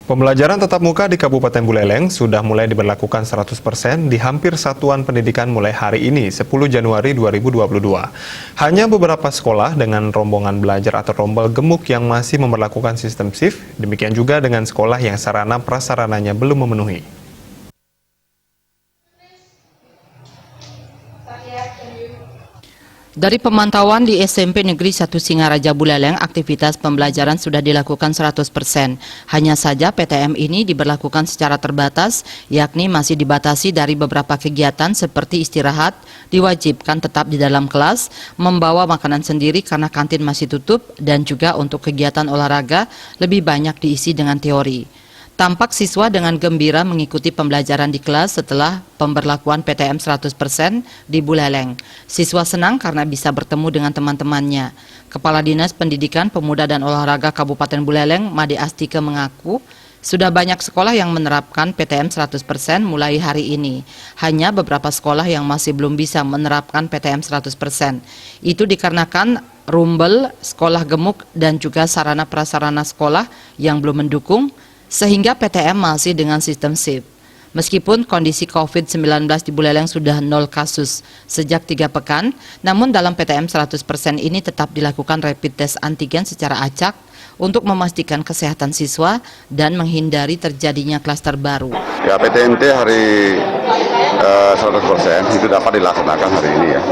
Pembelajaran tatap muka di Kabupaten Buleleng sudah mulai diberlakukan 100% di hampir satuan pendidikan mulai hari ini, 10 Januari 2022. Hanya beberapa sekolah dengan rombongan belajar atau rombel gemuk yang masih memberlakukan sistem shift, demikian juga dengan sekolah yang sarana prasarananya belum memenuhi. Dari pemantauan di SMP Negeri 1 Singaraja Buleleng, aktivitas pembelajaran sudah dilakukan 100%. Hanya saja PTM ini diberlakukan secara terbatas, yakni masih dibatasi dari beberapa kegiatan seperti istirahat, diwajibkan tetap di dalam kelas, membawa makanan sendiri karena kantin masih tutup, dan juga untuk kegiatan olahraga lebih banyak diisi dengan teori. Tampak siswa dengan gembira mengikuti pembelajaran di kelas setelah pemberlakuan PTM 100% di Buleleng. Siswa senang karena bisa bertemu dengan teman-temannya. Kepala Dinas Pendidikan, Pemuda dan Olahraga Kabupaten Buleleng, Made Astika mengaku, sudah banyak sekolah yang menerapkan PTM 100% mulai hari ini. Hanya beberapa sekolah yang masih belum bisa menerapkan PTM 100%. Itu dikarenakan rumbel, sekolah gemuk, dan juga sarana prasarana sekolah yang belum mendukung, sehingga PTM masih dengan sistem shift. Meskipun kondisi COVID-19 di Buleleng sudah 0 kasus sejak 3 pekan, namun dalam PTM 100% ini tetap dilakukan rapid test antigen secara acak untuk memastikan kesehatan siswa dan menghindari terjadinya klaster baru. Ya, PTMT hari 100% itu dapat dilaksanakan hari ini ya.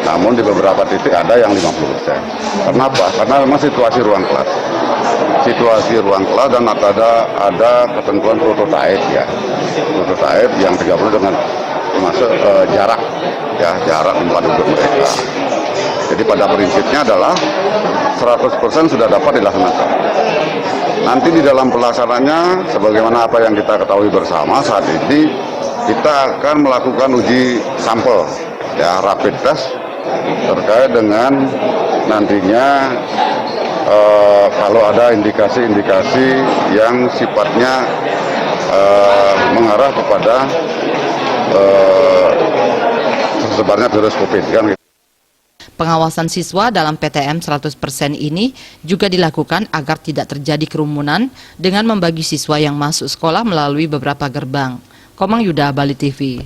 Namun di beberapa titik ada yang 50%. Kenapa? Karena memang situasi ruang kelas. Dan ada ketentuan prototipe ya. Prototipe yang 30 dengan termasuk jarak tempat duduk mereka. Jadi pada prinsipnya adalah 100% sudah dapat dilaksanakan. Nanti di dalam pelaksanaannya, sebagaimana apa yang kita ketahui bersama saat ini, kita akan melakukan uji sampel, ya, rapid test terkait dengan nantinya kalau ada indikasi-indikasi yang sifatnya mengarah kepada tersebarnya virus COVID kan. Pengawasan siswa dalam PTM 100% ini juga dilakukan agar tidak terjadi kerumunan dengan membagi siswa yang masuk sekolah melalui beberapa gerbang. Komang Yuda, Bali TV.